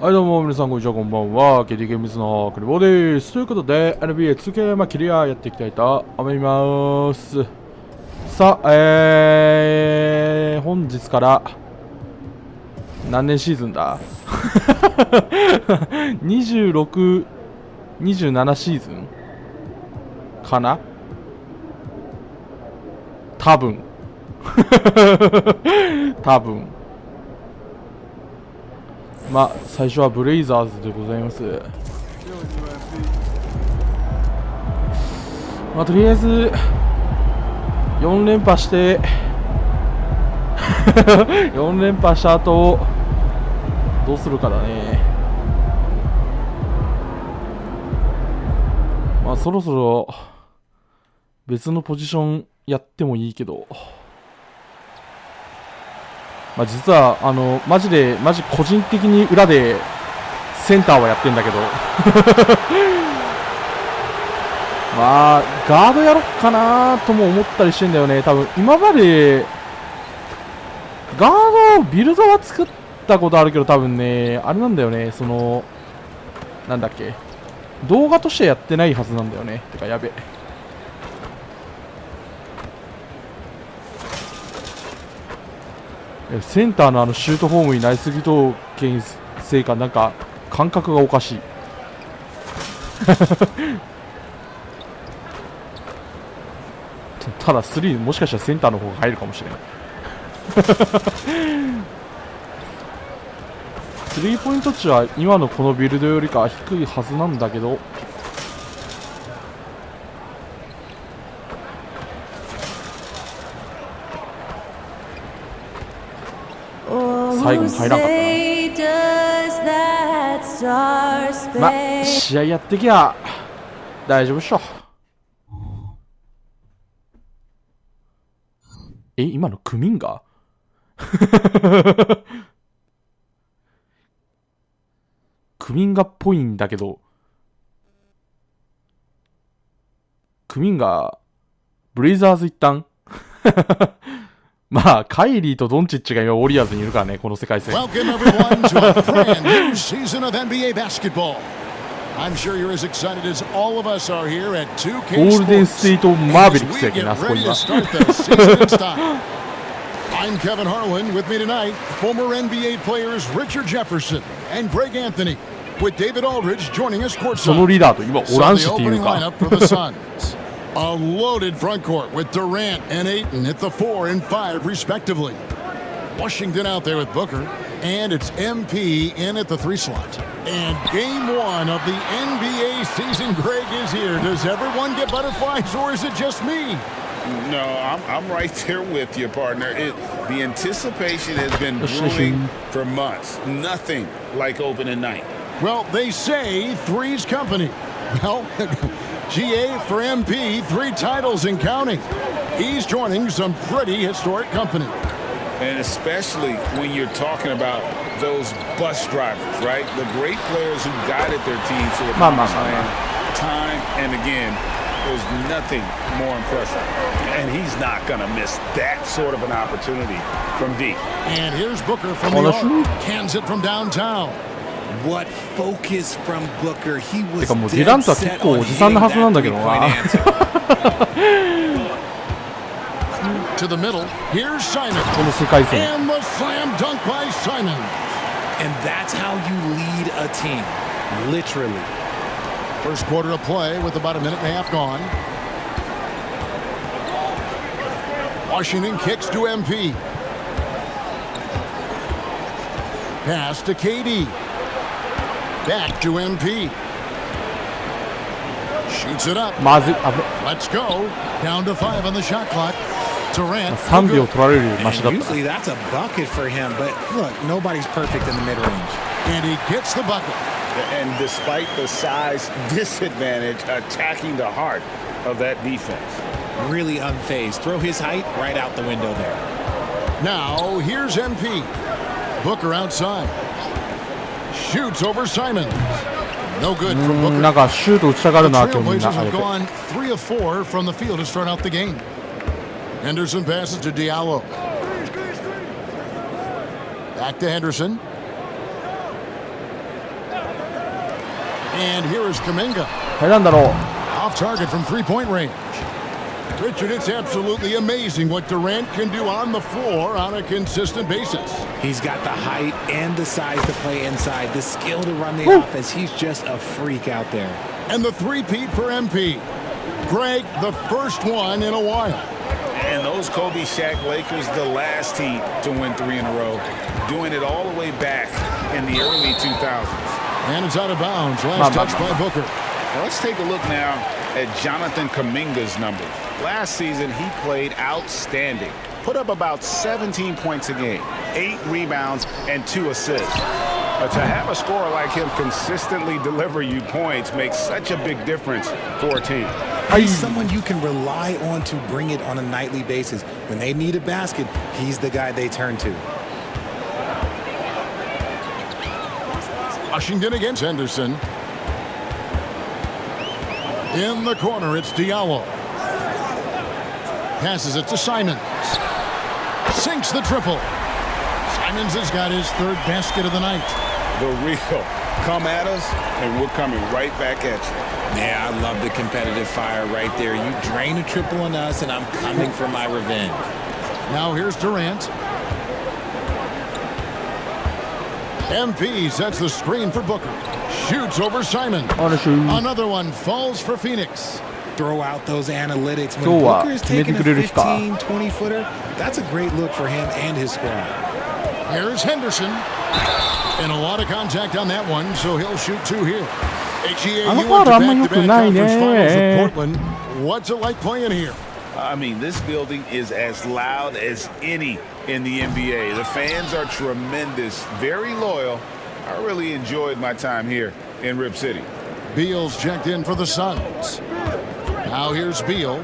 はいどうも皆さんこんにちは、こんばんは。KT ゲームズのクリボーです。ということで NBA2K キリアやっていきたいと思います。さあ、本日から何年シーズンだ26、27シーズンかな、多分多分まあ最初はブレイザーズでございます。まあとりあえず4連覇して4連覇した後どうするかだね。まあそろそろ別のポジションやってもいいけど、まあ、実はマジ個人的に裏でセンターはやってんだけどまあガードやろっかなとも思ったりしてんだよね。多分今までガードビルドは作ったことあるけど、多分ねあれなんだよね、なんだっけ、動画としてやってないはずなんだよね。てかやべえ、センターのシュートフォームになりすぎとせいかなんか感覚がおかしいただ3もしかしたらセンターの方が入るかもしれないスリーポイント値は今のこのビルドよりかは低いはずなんだけど、最後に入らなかったな。まあ試合やってきゃ大丈夫っしょ。今のクミンガクミンガっぽいんだけど、クミンガブレイザーズ一旦まあカイリーとドンチッチが今ウォリアーズにいるからね、この世界戦。Welcome everyone to a brand new season of NBA basketball. I'm sure you're as excited as all of us are here at 2K ゴールデンステイトマーベリックスやけんな、あそこには。I'm Kevin Harlan. With me tonight, former NBA players Richard Jefferson and Greg Anthony, with David Aldridge joining us courtside. そのリーダーと今オランシっていうか。A loaded front court with Durant and Ayton at the 4 and 5 respectively. Washington out there with Booker, and it's MP in at the 3 slot. And game 1 of the NBA season, Greg, is here. Does everyone get butterflies, or is it just me? No, I'm right there with you, partner. The anticipation has been brewing for months. Nothing like opening night. Well, they say three's company. Well, GA for MP, 3 titles and counting. He's joining some pretty historic company. And especially when you're talking about those bus drivers, right? The great players who guided their teams to the promised land time and again. There's nothing more impressive. And he's not going to miss that sort of an opportunity from deep. And here's Booker from the arc. Cans it from downtown. What focus from Booker. He was てかもうディラントは結構おじさんのはずなんだけどな。To the middle. Here's Simon. この世界戦。And the slam dunk by Simon. And that's how you lead a team. Literally. First quarter of play with about a minute and a half gone. Washington kicks to MP. Pass to KD. Back to MP. Shoots it up. Let's go. Down to 5 on the shot clock. Durant. 3秒取られるマシだった。 Usually that's a bucket for him, but look, nobody's perfect in the mid-range. And he gets the bucket. And despite the size disadvantage, attacking the heart of that defense. Really unfazed. Throw his height right out the window there. Now, here's MP. Booker outside. Shoots over Simon. No good from Booker. なんかシュート打ちたがるな、今日みんな。 Trailblazers have gone 3 of 4 from the field to start out the game. Henderson passes to Diallo. Back to Henderson. And here is Kuminga. 入らんだろう。 Off target from three-point range. Richard, it's absolutely amazing what Durant can do on the floor on a consistent basis. He's got the height and the size to play inside, the skill to run the offense. He's just a freak out there. And the three-peat for MP. Greg, the first one in a while. And those Kobe Shaq Lakers, the last team to win 3 in a row, doing it all the way back in the early 2000s. And it's out of bounds. Last touch by Booker. Now let's take a look now at Jonathan Kuminga's numbers. Last season, he played outstanding. Put up about 17 points a game, 8 rebounds, and 2 assists. But to have a scorer like him consistently deliver you points makes such a big difference for a team. He's someone you can rely on to bring it on a nightly basis. When they need a basket, he's the guy they turn to. Washington against Henderson. In the corner, it's Diallo. Passes it to Simons. Sinks the triple. Simons has got his third basket of the night. The real come at us, and we're coming right back at you. Yeah, I love the competitive fire right there. You drain a triple on us, and I'm coming for my revenge. Now here's Durant. MP sets the screen for Booker. Shoots over Simon. Another one falls for Phoenix. Throw out those analytics. When Booker is taking a 15, 20-footer, that's a great look for him and his squad. Here's Henderson. And a lot of contact on that one, so he'll shoot 2 here. HEAU back-to-back conference finals with Portland. What's it like playing here? I mean, this building is as loud as any in the NBA. The fans are tremendous, very loyal. I really enjoyed my time here in Rip City. Beal's checked in for the Suns. Now here's Beal.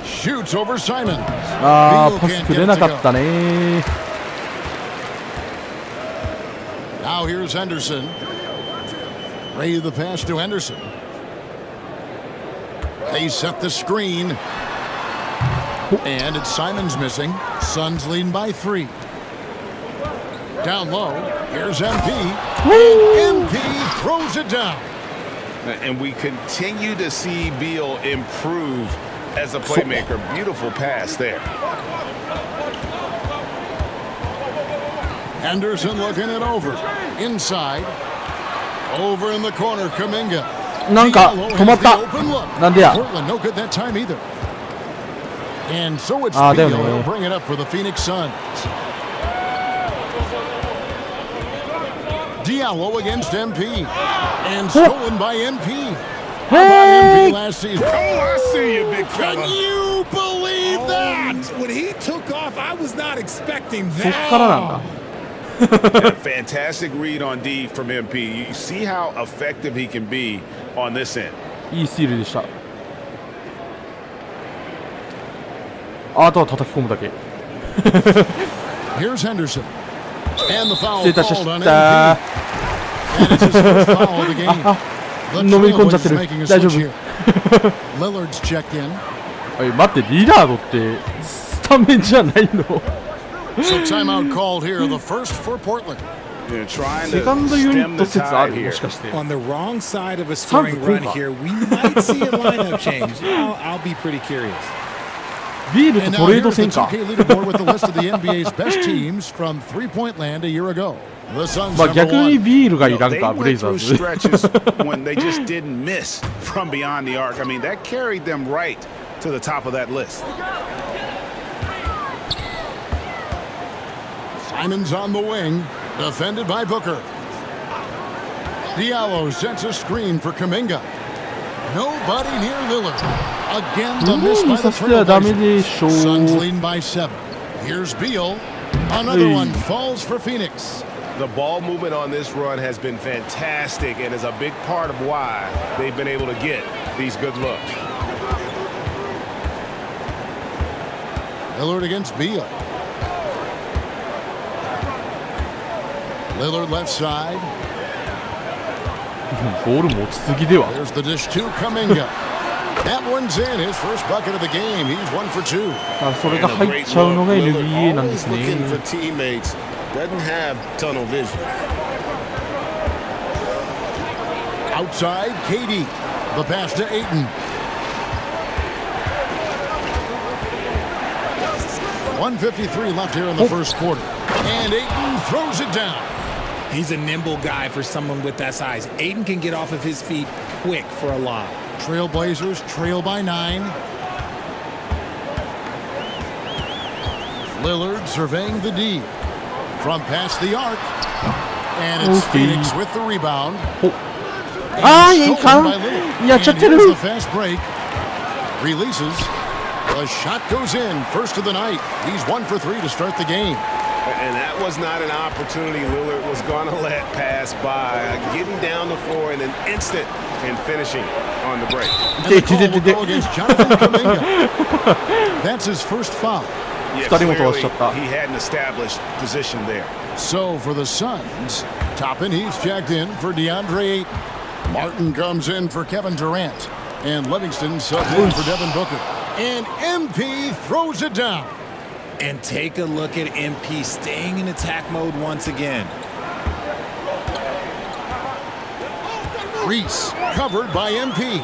Shoots over Simons. Beal can't get it to go. Now here's Henderson. Ray the pass to Henderson. They set the screen. And it's Simons missing. Suns leading by 3. Down low. Here's MP. And MP throws it down. And we continue to see Beal improve as a playmaker. Beautiful pass there. Henderson looking it over. Inside. Over in the corner, Kuminga. なんか止まった。なんでや。 Portland no good that time either. And so it's Beal who'll bring it up for the Phoenix Suns. Diallo against MP. And stolen by MP. How about MP last season? Oh, I see you, big fella. Can you believe that? When he took off, I was not expecting そっからなんだ。 Fantastic read on D from MP. You see how effective he can be on this end. いいスティールでした。あとは叩き込むだけ。Here's Henderson. And the foul 失礼いたしま called し on た。 MP. And it's his first foul of the game. The 飲み込んじゃって Trailblazers る。 making a 大丈 switch 夫。 here. Lillard's checked in. おい待って、リラードってスタメンじゃないの？ So timeout called here, the first for Portland. They're trying セカンド to ユニ stem ット the 説あ tide る？ here. もしかして。 On the wrong side of a scoring run here, we might see a lineup change. I'll be pretty curious. ビールと And ト now レード here's the 戦か。 2K leaderboard with the list of the NBA's best teams from three-point land a year ago. The Suns まあ number 逆に one. ビールがいらん They か、ブレイ went ザー through ズ。 stretches when they just didn't miss from beyond the arc. I mean, that carried them right to the top of that list. Simons on the wing, defended by Booker. Diallo sets a screen for Kuminga. Nobody near Lillard. Again, the miss by the させてはダメでしょ Trailblazers. う。 Suns leading by 7. Here's Beal. Another one falls for Phoenix. The ball movement on this run has been fantastic and is a big part of why they've been able to get these good looks. Lillard against Beal. Lillard left side. ボール持ちすぎでは。 There's the dish to Kuminga. That one's in, his first bucket of the game. He's 1 for 2. あ、それが入っちゃうのが NBA なんですね。 Looking for teammates, doesn't have tunnel vision. Outside, KD. The pass to Ayton. 1:53 left here in the first quarter. And Ayton throws it down. He's a nimble guy for someone with that size. Ayton can get off of his feet quick for a lob. Trailblazers trail by 9. Lillard surveying the D. From past the arc. And it's Phoenix with the rebound. And stolen by Lillard. And here's the fast break. Releases. The shot goes in. First of the night. He's 1 for 3 to start the game. And that was not an opportunity Lillard was going to let pass by. Getting down the floor in an instant and finishing on the break. And the call will go against Jonathan Kuminga. That's his first foul. Yeah, clearly he hadn't established position there. So for the Suns, Toppin, he's checked in for DeAndre Ayton. Martin comes in for Kevin Durant. And Livingston subbed in for Devin Booker. And MP throws it down. And take a look at MP staying in attack mode once again. Reese covered by MP.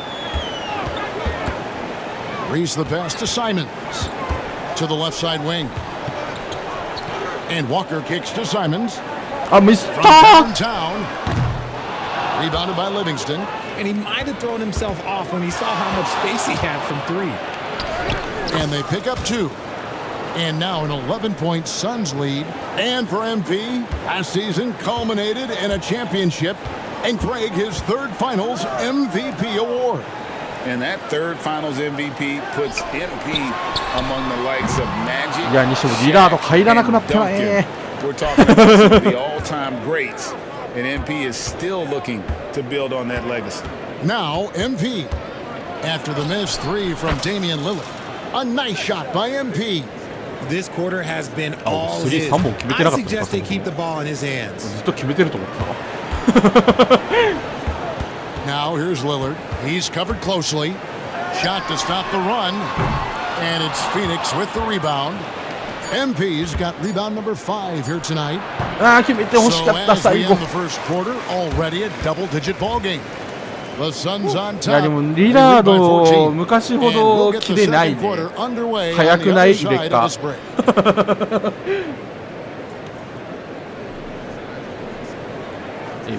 Reese the pass to Simons. To the left side wing. And Walker kicks to Simons. From downtown. Rebounded by Livingston. And he might have thrown himself off when he saw how much space he had from 3. And they pick up 2. And now an 11-point Suns lead. And for MP, last season culminated in a championship. And Craig, his third finals MVP award. And that third finals MVP puts MP among the likes of Magic. We're talking about some of the all-time greats. And MP is still looking to build on that legacy. Now MP. After the missed 3 from Damian Lillard. A nice shot by MP. This quarter has been all his. I suggest they keep the ball in his hands. Now here's Lillard. He's covered closely. Shot to stop the run. And it's Phoenix with the rebound. MP's got rebound number 5 here tonight. So as we end the first quarter, already a double-digit ball game. The Suns on top. リラード昔ほど切れないね。早くないレッカー。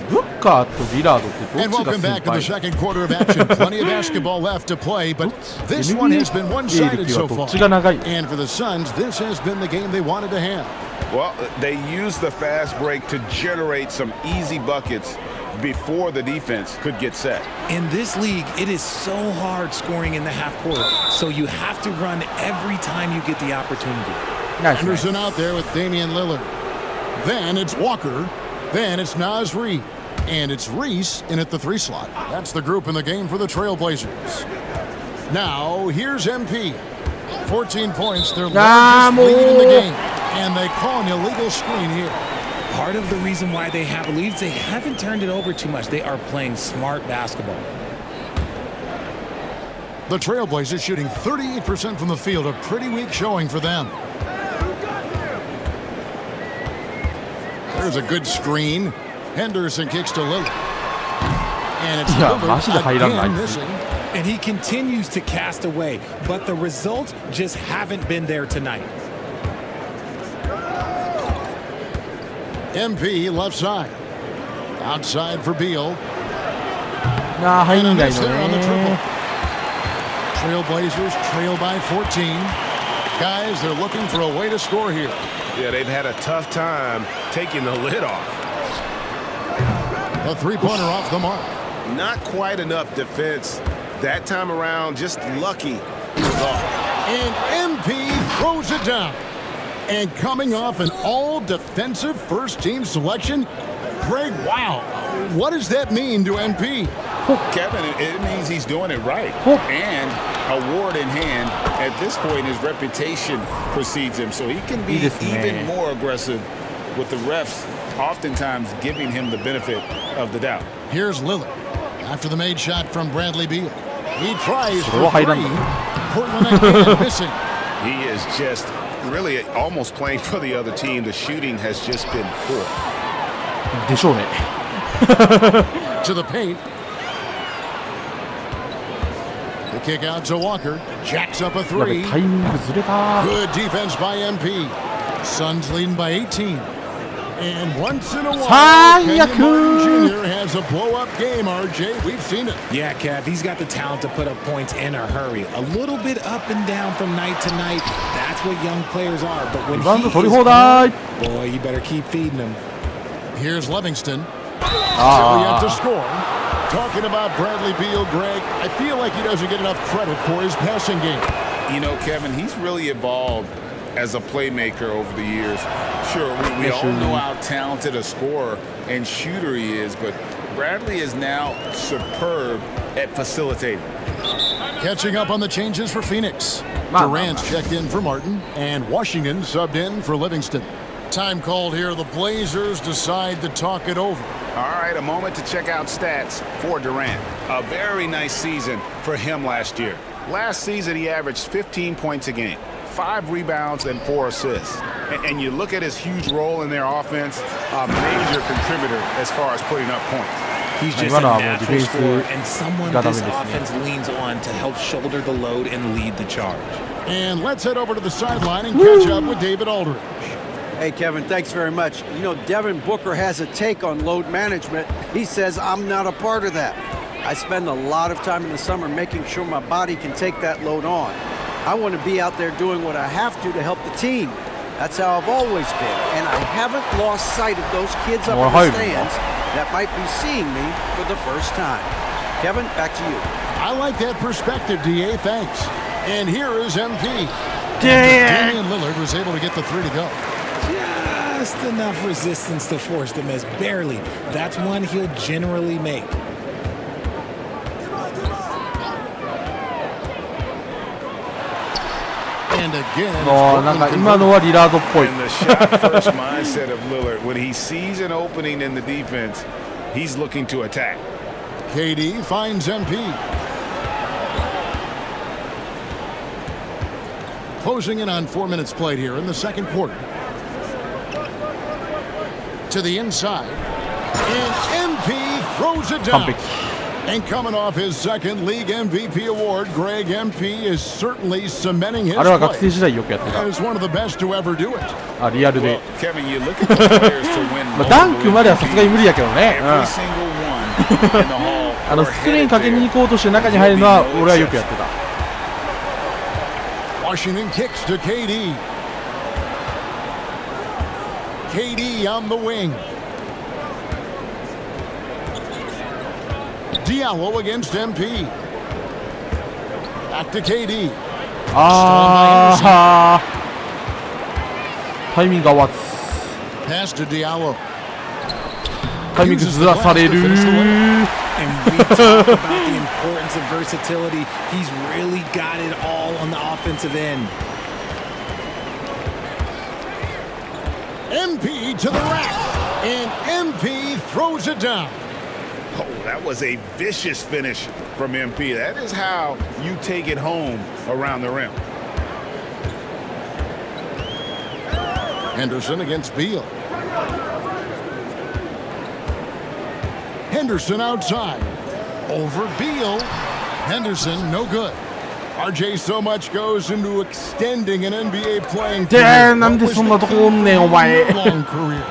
ブッカーとリラードってどっちが先輩？ Plenty of basketball left to play, but this one has been one-sided so far. And for the Suns, this has been the game they wanted to have. Well, they used the fast break to generate some easy buckets before the defense could get set. In this league, it is so hard scoring in the half court, so you have to run every time you get the opportunity. Anderson out there with Damian Lillard. Then it's Walker. Then it's Naz Reid. And it's Reese in at the 3 slot. That's the group in the game for the Trailblazers. Now, here's MP. 14 points, their largest lead in the game. And they call an illegal screen here. Part of the reason why they have leads, they haven't turned it over too much. They are playing smart basketball. The Trailblazers shooting 38% from the field, a pretty weak showing for them. There's a good screen. Henderson kicks to Lillard. And it's Lillard again missing. And he continues to cast away, but the results just haven't been there tonight. MP left side. Outside for Beal. And a miss there on the triple. Trailblazers trail by 14. Guys, they're looking for a way to score here. Yeah, they've had a tough time taking the lid off. A 3-pointer off the mark. Not quite enough defense that time around, just lucky. And MP throws it down. And coming off an all-defensive first-team selection, Greg, wow, what does that mean to MP? Kevin, it means he's doing it right. And award in hand, at this point, his reputation precedes him. So he can be even more aggressive with the refs, oftentimes giving him the benefit of the doubt. Here's Lillard. After the made shot from Bradley Beal. He tries for 3. Portland again missing. He is just really almost playing for the other team. The shooting has just been poor. To the paint. The kick out to Walker. Jacks up a やべ three. タイミングずれた。 Good defense by MP. Suns leading by 18. And once in a while, Sayaka. Kenyon Martin Jr. has a blow-up game, RJ. We've seen it. Yeah, Kev, he's got the talent to put up points in a hurry. A little bit up and down from night to night. That's what young players are. But when リバウン he ド is 取り放題。 boy, you better keep feeding him. Here's Livingston. あ Yet to あ score. Talking about Bradley Beal, Greg, I feel like he doesn't get enough credit for his passing game. You know, Kevin, he's really evolved as a playmaker over the years. Sure, we all know how talented a scorer and shooter he is, but Bradley is now superb at facilitating. Catching up on the changes for Phoenix. Durant's checked in for Martin, and Washington subbed in for Livingston. Time called here. The Blazers decide to talk it over. All right, a moment to check out stats for Durant. A very nice season for him last year. Last season, he averaged 15 points a game, 5 rebounds, and 4 assists. And you look at his huge role in their offense, a major contributor as far as putting up points. He's just a natural scorer and someone this offense leans on to help shoulder the load and lead the charge. And let's head over to the sideline and catch up with David Aldridge. Hey, Kevin, thanks very much. You know, Devin Booker has a take on load management. He says I'm not a part of that. I spend a lot of time in the summer making sure my body can take that load on. I want to be out there doing what I have to help the team. That's how I've always been, and I haven't lost sight of those kids up in the stands that might be seeing me for the first time. Kevin, back to you. I like that perspective, DA. Thanks. And here is MP. Damian Lillard was able to get the three to go. Just enough resistance to force the miss, barely. That's one he'll generally make. And again, なんか今のはリラードっぽい。 And the shot first mindset of Lillard, when he sees an opening in the defense, he's looking to attack. KD finds MP. Closing in on 4 minutes played here in the second quarter. To the inside. And MP throws it down. And coming off his second league MVP award, Greg MP is certainly cementing his あれは学生 play 時代よくやってた。 as one of the best to ever do it. あ、リアルで。 Well, Kevin, you look at the players to win まあダンクまではさすがに無理やけどね。 every single one in the hall. スクリーンかけに行こうとして中に入るのは俺はよくやってた。 Washington kicks to KD. KD on the wing. Diallo against MP. Back to KD. ああ、タイミング合わず。 Pass to Diallo. タイミングずらされる。 And we talk about the importance of versatility. He's really got it all on the offensive end. MP to the rack. And MP throws it down. Oh, that was a vicious finish from MP. That is how you take it home around the rim. Henderson against Beal. Henderson outside. Over Beal. Henderson, no good. RJ, so much goes into extending an NBA playing career. なんでそんなとこおんねん、お前。 Long career.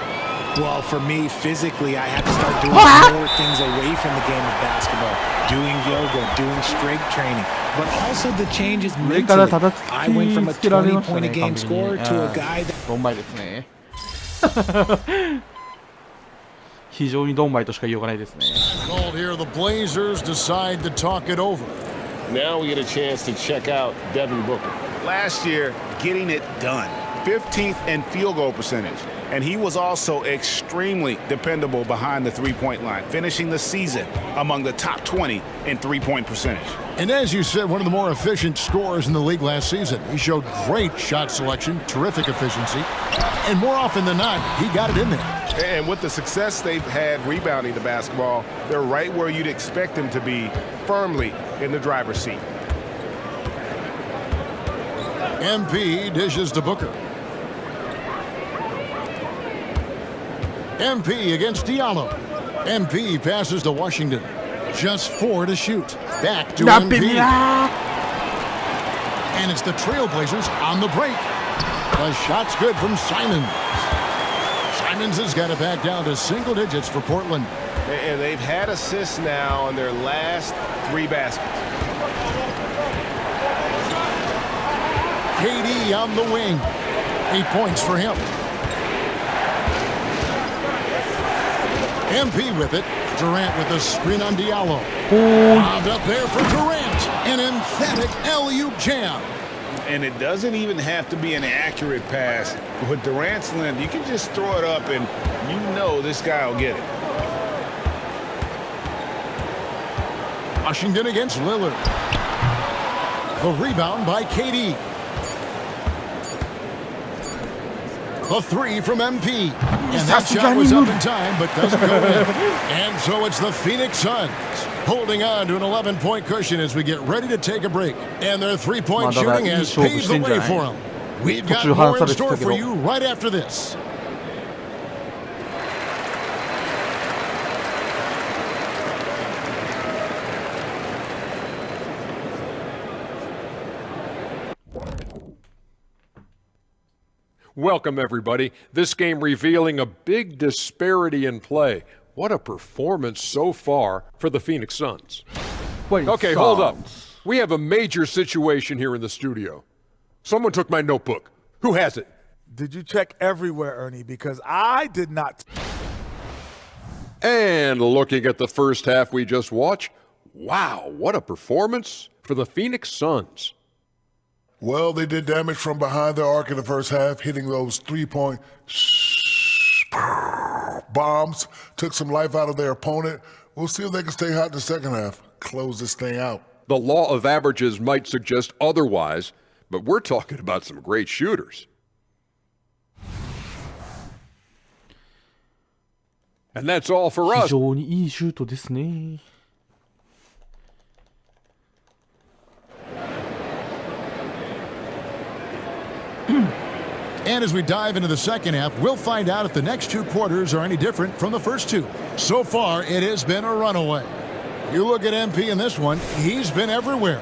Well, for me, physically, I had to start doing more things away from the game of basketball. Doing yoga, doing strength training, but also the changes mentally. I went from a 20-point-a-game scorer to a guy that... ドンマイですね。非常にドンマイとしか言いようがないですね。 Called here, the Blazers decide to talk it over. Now we get a chance to check out Devin Booker. Last year, getting it done. 15th in field goal percentage. And he was also extremely dependable behind the three-point line, finishing the season among the top 20 in three-point percentage. And as you said, one of the more efficient scorers in the league last season. He showed great shot selection, terrific efficiency, and more often than not, he got it in there. And with the success they've had rebounding the basketball, they're right where you'd expect them to be, firmly in the driver's seat. MP dishes to Booker. MP against Diallo. MP passes to Washington. Just 4 to shoot. Back to MP. And it's the Trailblazers on the break. The shot's good from Simons. Simons has got it back down to single digits for Portland. And they've had assists now on their last 3 baskets. KD on the wing. 8 points for him. MP with it. Durant with a screen on Diallo. Wound up there for Durant. An emphatic alley-oop jam. And it doesn't even have to be an accurate pass. With Durant's length, you can just throw it up and you know this guy will get it. Washington against Lillard. The rebound by KD. The 3 from MP. And that shot was up in time, but doesn't go in. And so it's the Phoenix Suns holding on to an 11-point cushion as we get ready to take a break. And their 3-point shooting has paved the way for them. We've got more in store for you right after this. Welcome, everybody. This game revealing a big disparity in play. What a performance so far for the Phoenix Suns. Okay, hold up. We have a major situation here in the studio. Someone took my notebook. Who has it? Did you check everywhere, Ernie? Because I did not. And looking at the first half we just watched, wow, what a performance for the Phoenix Suns. Well, they did damage from behind their arc in the first half, hitting those 3-point bombs, took some life out of their opponent. We'll see if they can stay hot in the second half, close this thing out. The law of averages might suggest otherwise, but we're talking about some great shooters. And that's all for us. 非常にいいシュートですね。And as we dive into the second half, we'll find out if the next 2 quarters are any different from the first 2. So far, it has been a runaway. You look at MP in this one, he's been everywhere.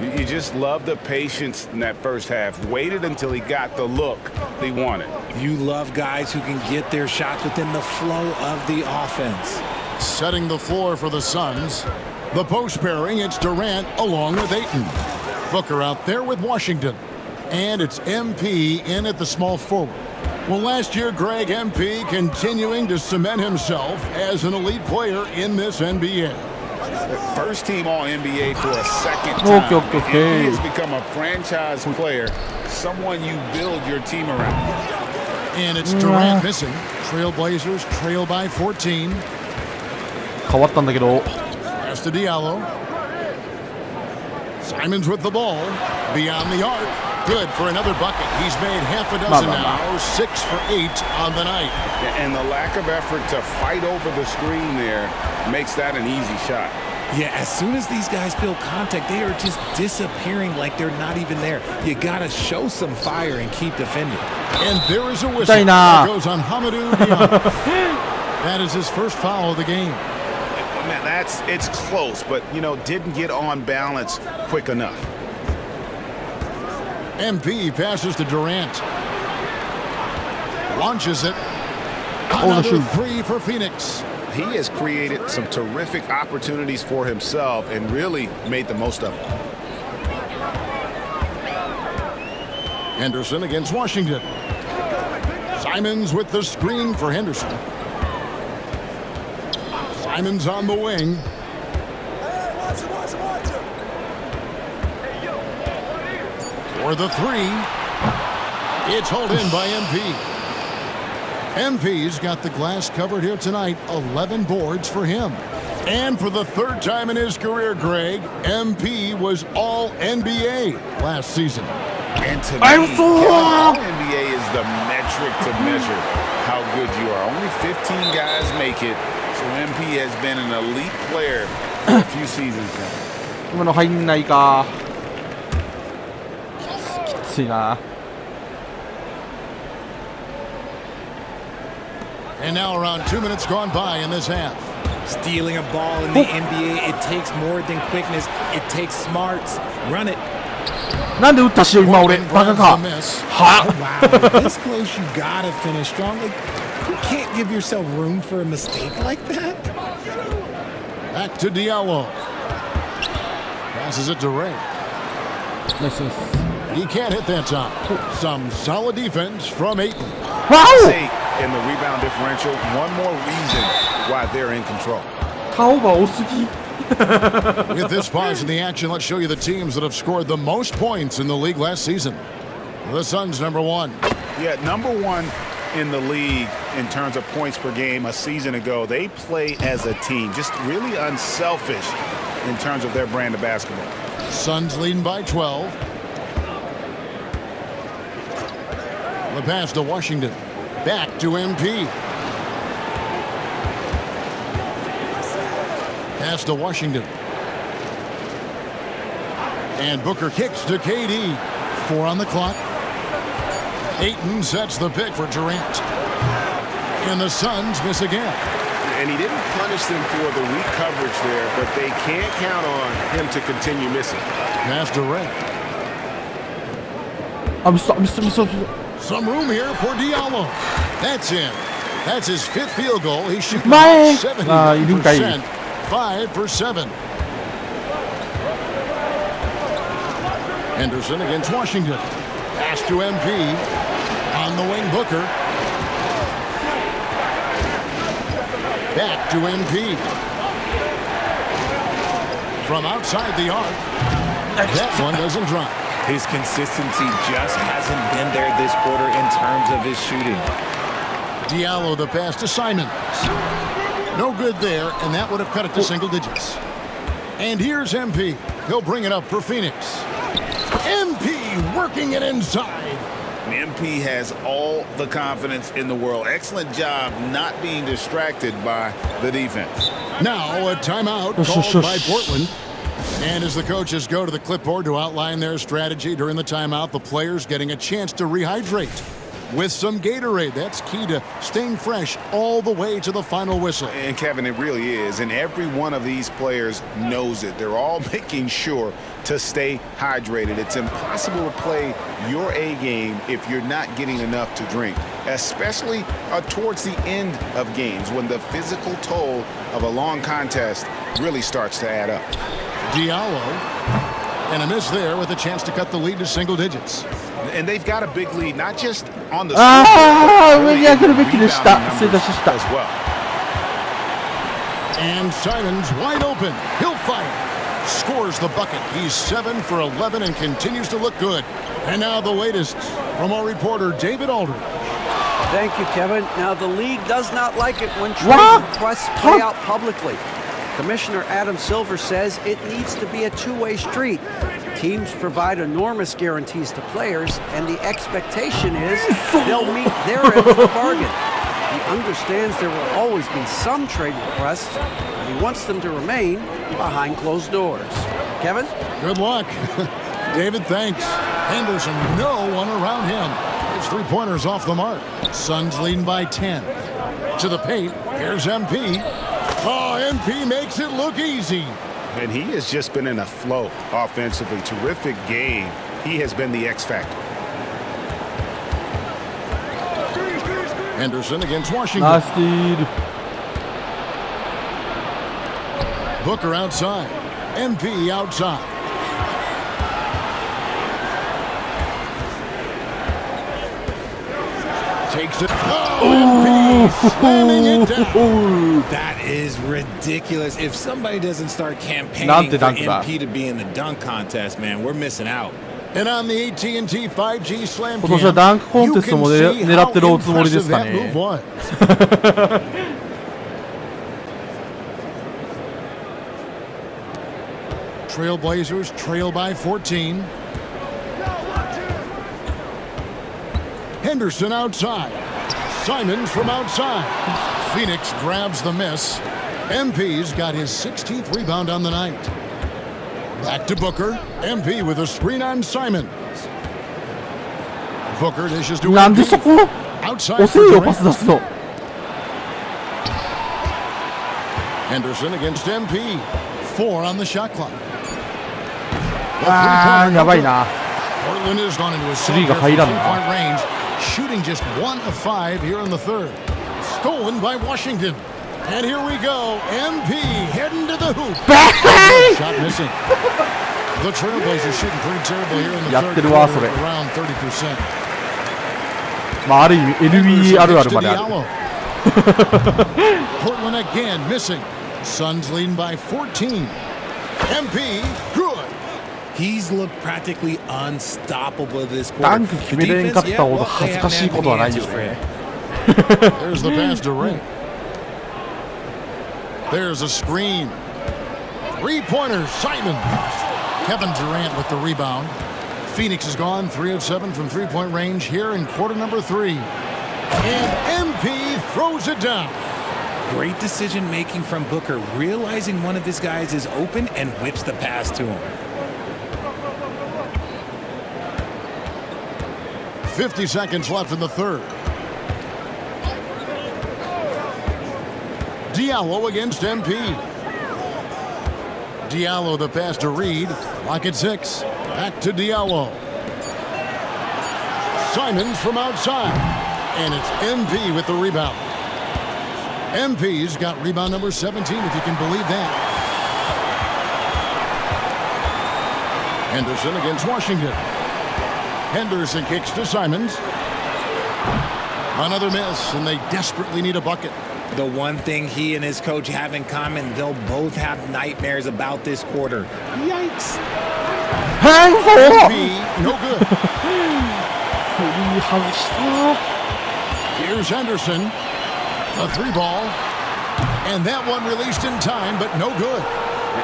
You just love the patience in that first half. Waited until he got the look he wanted. You love guys who can get their shots within the flow of the offense. Setting the floor for the Suns. The post pairing, it's Durant along with Ayton. Booker out there with Washington. And it's MP in at the small forward. Well, last year, Greg, MP continuing to cement himself as an elite player in this NBA. First team All-NBA for a second time. Okay. He has become a franchise player, someone you build your team around. And it's Durant missing. Trailblazers trail by 14. 変わったんだけど。 Pass to Diallo. Simons with the ball. Beyond the arc. Good for another bucket. He's made half a dozen now. 6 for 8 on the night. And the lack of effort to fight over the screen there makes that an easy shot. Yeah, as soon as these guys feel contact, they are just disappearing like they're not even there. You gotta show some fire and keep defending. And there is a whistle that goes on Hamidou Diallo. That is his first foul of the game. Man, it's close, but, didn't get on balance quick enough. MP passes to Durant. Launches it. Another 3 for Phoenix. He has created some terrific opportunities for himself and really made the most of it. Henderson against Washington. Simons with the screen for Henderson. Simons on the wing. For the 3. It's hauled in by MP. MP's got the glass covered here tonight. 11 boards for him. And for the 3rd time in his career, Greg, MP was All-NBA last season. And to me, All-NBA is the metric to measure how good you are. Only 15 guys make it, so MP has been an elite player for a few seasons now. 今の入んないか。きついな。 And now around 2 minutes gone by in this half. Stealing a ball in the NBA, it takes more than quickness. It takes smarts. Run it. なんで打ったしよ今俺バカか。は Wow, this close, you gotta finish strong. Like, you can't give yourself room for a mistake like that. Back to Diallo. Passes it to Ray. He can't hit that time. Some solid defense from Ayton. In the rebound differential, one more reason why they're in control. ターンオーバー多すぎ。 With this pause in the action, let's show you the teams that have scored the most points in the league last season. The Suns, number 1. Yeah, number 1 in the league in terms of points per game a season ago. They play as a team, just really unselfish in terms of their brand of basketball. Suns leading by 12. The pass to Washington. Back to MP. Pass to Washington. And Booker kicks to KD. 4 on the clock. Ayton sets the pick for Durant. And the Suns miss again. And he didn't punish them for the weak coverage there, but they can't count on him to continue missing. Pass to Ray. Some room here for Diallo. That's in. That's his 5th field goal. He's shooting 70%. 5 for 7. Henderson against Washington. Pass to MP. On the wing, Booker. Back to MP. From outside the arc. That one doesn't drop. His consistency just hasn't been there this quarter in terms of his shooting. Diallo the pass to Simons. No good there, and that would have cut it to single digits. And here's MP. He'll bring it up for Phoenix. MP working it inside. MP has all the confidence in the world. Excellent job not being distracted by the defense. Now a timeout called by Portland. And as the coaches go to the clipboard to outline their strategy during the timeout, the players getting a chance to rehydrate with some Gatorade. That's key to staying fresh all the way to the final whistle. And Kevin, it really is. And every one of these players knows it. They're all making sure to stay hydrated. It's impossible to play your A game if you're not getting enough to drink, especially towards the end of games when the physical toll of a long contest really starts to add up. Diallo, and a miss there with a chance to cut the lead to single digits. And they've got a big lead, not just on the score, really as well. And Simons wide open. He'll fire. Scores the bucket. He's 7 for 11 and continues to look good. And now the latest from our reporter, David Aldridge. Thank you, Kevin. Now, the league does not like it when trade requests play out publicly. Commissioner Adam Silver says it needs to be a two-way street. Teams provide enormous guarantees to players, and the expectation is they'll meet their end of the bargain. He understands there will always be some trade requests, but he wants them to remain behind closed doors. Kevin? Good luck. David, thanks. Henderson, no one around him. His three-pointers off the mark. Suns leading by 10. To the paint, here's MP. Oh, MP makes it look easy. And he has just been in a flow offensively. Terrific game. He has been the X factor. Henderson against Washington. Booker outside. MP outside. Takes it. Oh, MP slamming it down. That is ridiculous. If somebody doesn't start campaigning for MP to be in the dunk contest, man, we're missing out. And on the AT&T 5G Slam 今年はダンクコンテストも狙ってるおつもりですかね。Trailblazers trail by 14. Henderson outside. Simons from outside. Phoenix grabs the miss. MP's got his 16th rebound on the night. Back to Booker. MP with a screen on Simons. Booker dishes to MP. Outside for Durant. Henderson against MP. 4 on the shot clock. やばいな。Portland has gone into a スリーが入らんな。 three-point range, shooting just 1 of 5 here in the third. Stolen by Washington. And here we go. MP heading to the hoop. Shot missing. The Trailblazers shooting pretty terrible here in the やっ third てるわ quarter, それ。 around 30%. まあある意味 NBA あるあるまである。 Portland again missing. Suns leading by 14. MP good. He's looked practically unstoppable this ダ quarter. ンク決めれんかったほど恥ずかしいことはないよね。 There's the pass to Ray. There's a screen. Three-pointer, Simon. Kevin Durant with the rebound. Phoenix has gone 3 of 7 from three-point range here in quarter number 3. And MP throws it down. Great decision making from Booker, realizing one of his guys is open and whips the pass to him. 50 seconds left in the third. Diallo against MP. Diallo the pass to Reed. Lock at 6. Back to Diallo. Simons from outside. And it's MP with the rebound. MP's got rebound number 17, if you can believe that. Henderson against Washington. Henderson kicks to Simons. Another miss, and they desperately need a bucket. The one thing he and his coach have in common, they'll both have nightmares about this quarter. Yikes. MP, no good. Here's Henderson. A three ball. And that one released in time, but no good.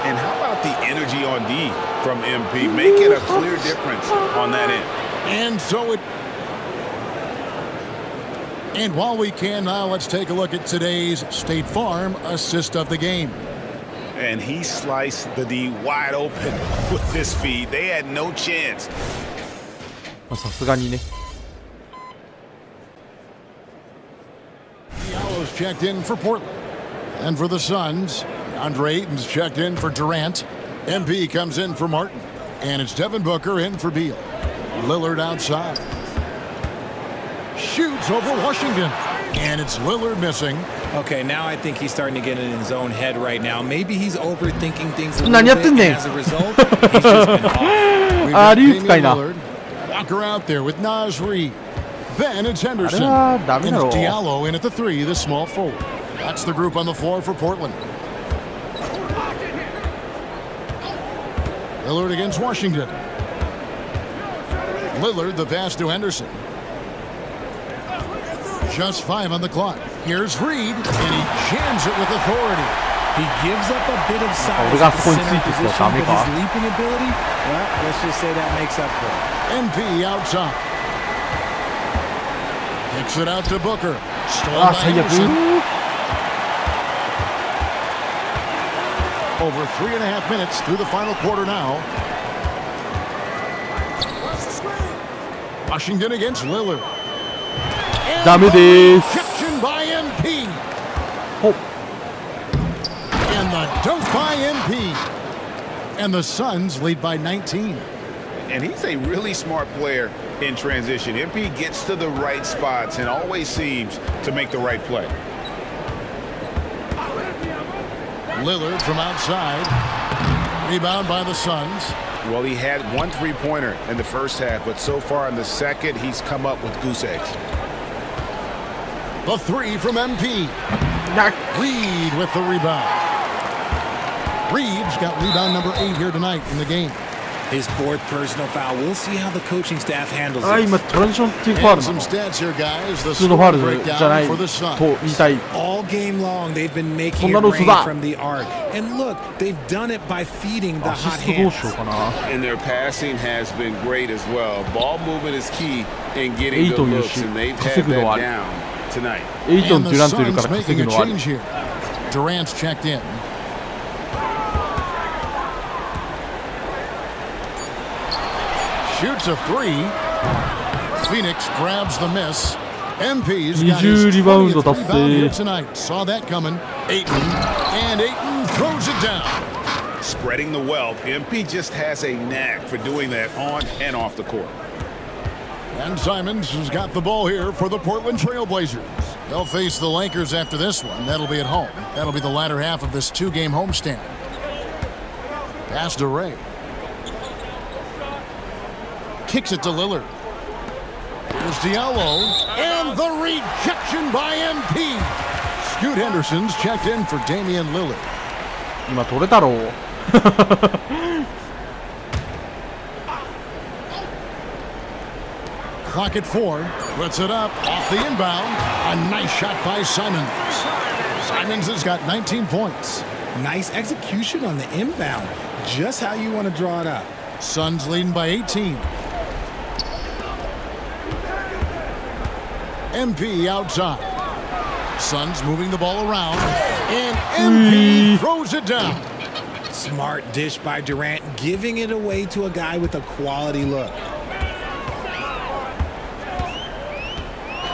And how about the energy on D from MP, making a clear difference on that end. And so it... And while we can now, let's take a look at today's State Farm assist of the game. And he sliced the D wide open with this feed. They had no chance. さすがにね。 Diallo's checked in for Portland. And for the Suns, Andre Ayton's checked in for Durant. MP comes in for Martin. And it's Devin Booker in for Beal. Lillard outside. Shoots over Washington. And it's Lillard missing. Okay, now I think he's starting to get in his own head right now. Maybe he's overthinking things a little 何やってん bit, ねん。 and as a result, he's just been off. We've got Damian Lillard. Walker out there with Naz Reid. Then it's Henderson. And it's Diallo in at the 3, the small forward. That's the group on the floor for Portland. Lillard against Washington. Lillard, the pass to Henderson. Just 5 on the clock. Here's Reed, and he jams it with authority. He gives up a bit of size at the center position, but his leaping ability, well, let's just say that makes up for it. MP outside. Kicks it out to Booker. Stolen by Henderson. Over 3.5 minutes through the final quarter now. Washington against Lillard. Reception by MP. And the dunk by MP. And the Suns lead by 19. And he's a really smart player in transition. MP gets to the right spots and always seems to make the right play. Lillard from outside. Rebound by the Suns. Well, he had 1 3-pointer in the first half, but so far in the second, he's come up with goose eggs. The 3 from MP. Reed with the rebound. Reed's got rebound number 8 here tonight in the game. His 4th personal foul. We'll see how the coaching staff handles it. 今トランジションっていうファウル And な some の。 stats here, guys. The 普通のファウ score ルじゃない breakdown と for the Suns. 言いたい。 All game long, they've been making そんな it ロス rain だ。 from the arc. And look, they've done it by feeding the アシ hot ストどうし hands. ようかな。 And their passing has been great as well. Ball movement is key in getting エイ good トンいる looks, し and they've 稼 had ぐのはあ that る。 down tonight. エイトン And デュ the ラントいるか Suns ら稼 making ぐ a のはある。 change here. Durant's checked in. Shoots a 3. Phoenix grabs the miss. MP's got his 20リバウンド 20th 達 rebound here 成。 tonight. Saw that coming. Ayton. And Ayton throws it down. spreading the wealth. MP just has a knack for doing that on and off the court. And Simons has got the ball here for the Portland Trailblazers. They'll face the Lakers after this one. That'll be at home. That'll be the latter half of this two-game homestand. Pass to Ray. Kicks it to Lillard. Here's Diallo. And the rejection by MP. Scoot Henderson's checked in for Damian Lillard. 今取れたろう。Clock at 4. Puts it up off the inbound. A nice shot by Simons. Simons has got 19 points. Nice execution on the inbound. Just how you want to draw it up. Suns leading by 18. MP outside. Suns moving the ball around. And MP throws it down. Smart dish by Durant, giving it away to a guy with a quality look.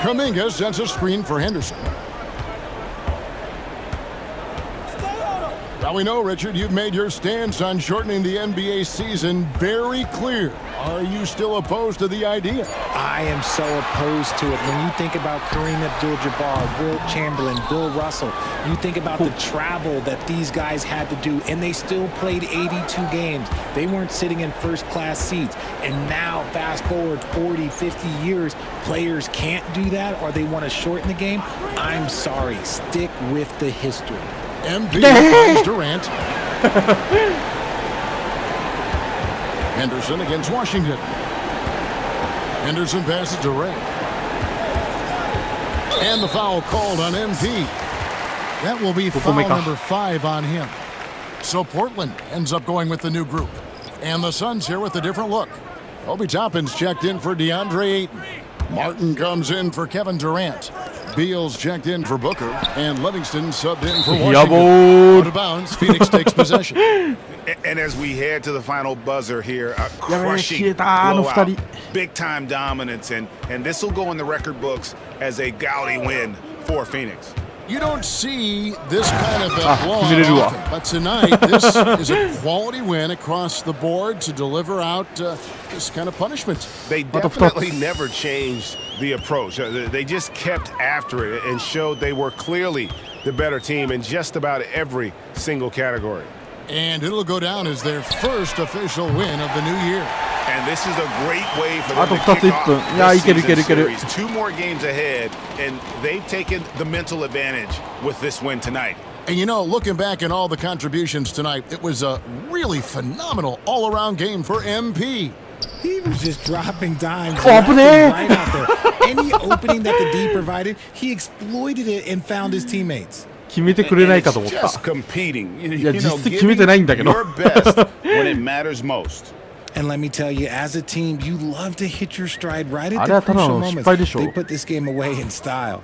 Kuminga sends a screen for Henderson. Now we know, Richard, you've made your stance on shortening the NBA season very clear. Are you still opposed to the idea? I am so opposed to it. When you think about Kareem Abdul-Jabbar, Wilt Chamberlain, Bill Russell, you think about the travel that these guys had to do, and they still played 82 games. They weren't sitting in first-class seats. And now, fast forward 40, 50 years, players can't do that, or they want to shorten the game. I'm sorry. Stick with the history. MP finds Durant. Henderson against Washington. Henderson passes to Ray. And the foul called on MP. That will be foul number 5 on him. So Portland ends up going with the new group. And the Suns here with a different look. Obi Toppin's checked in for DeAndre Ayton. Martin comes in for Kevin Durant. Beals checked in for Booker, and Livingston subbed in for Washington. Out of bounds, Phoenix takes possession. And as we head to the final buzzer here, a crushing blowout, big-time dominance, and this will go in the record books as a gaudy win for Phoenix. You don't see this kind of a blowout often, but tonight this is a quality win across the board to deliver out this kind of punishment. They definitely never changed the approach. They just kept after it and showed they were clearly the better team in just about every single category. And it'll go down as their first official win of the new year. And this is a great way for them to kick off this season series. 2 more games ahead, and they've taken the mental advantage with this win tonight. And you know, looking back at all the contributions tonight, it was a really phenomenal all-around game for MP. He was just dropping dimes right out there. Any opening that the D provided, he exploited it and found his teammates. 決めてくれないかと思った。 Just competing. いや、実質決めてないんだけど。 Your best when it matters most. And let me tell you, as a team, you love to hit your stride right at the crucial moments. They put this game away in style.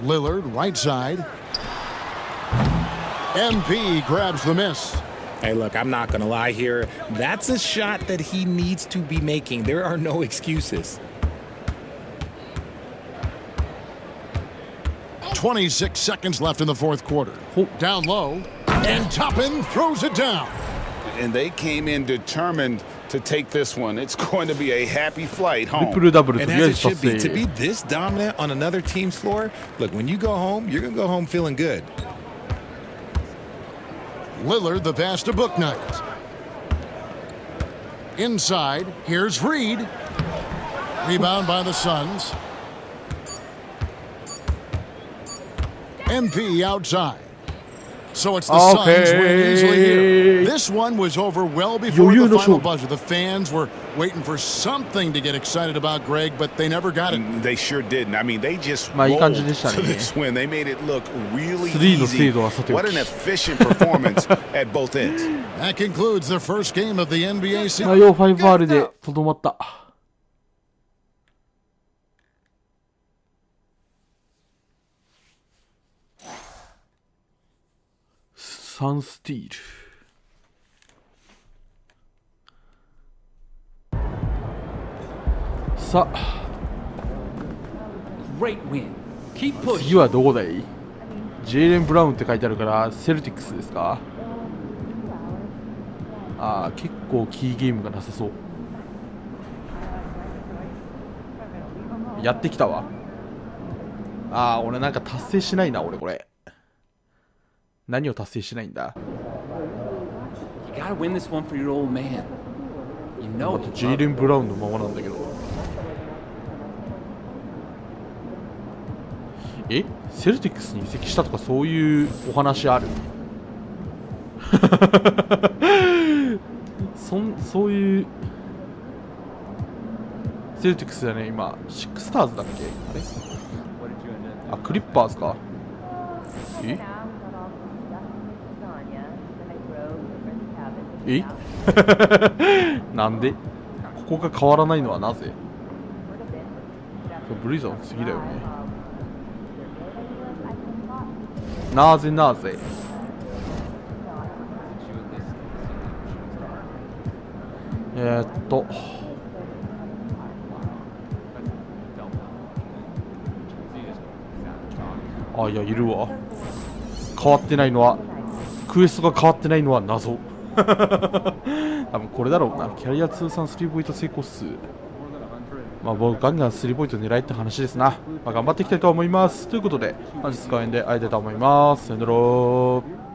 Lillard, right side. MP grabs the miss. Hey, look, I'm not going to lie here. That's a shot that he needs to be making. There are no excuses. 26 seconds left in the fourth quarter. Down low, and Toppin throws it down. And they came in determined to take this one. It's going to be a happy flight home. And as it should be, to be this dominant on another team's floor, look, when you go home, you're going to go home feeling good. Lillard, the pass to Bouknight. Inside, here's Reed. Rebound by the Suns. MP outside. So it's the Suns winning easily here. This one was over well before the final buzzer. The fans were waiting for something to get excited about, Greg, but they never got it. They sure didn't. I mean, they just rolled to this win. They made it look really easy. What an efficient performance at both ends. That concludes the first game of the NBA season. 5ファウルでとどまった。3スティール。さあ、次はどこだい？ジェイレン・ブラウンって書いてあるからセルティックスですか。ああ、結構キーゲームがなさそう。やってきたわ。ああ、俺なんか達成しないな、俺これ。何を達成しないんだ。あとジェイレン・ブラウンのままなんだけど。セルティックスに移籍したとかそういうお話ある？そういうセルティックスだね。今シックスターズだっけあれ。あ、クリッパーズか。なんでここが変わらないのはなぜ？ブリザーの次だよね。なぜあ、いや、いるわ。変わってないのは、クエストが変わってないのは謎。多分これだろうな。キャリア通算スリーポイント成功数。まあ僕ガンガンスリーポイント狙えって話ですな。まあ頑張っていきたいと思います。ということで本日公演で会えたいと思います。さよなら。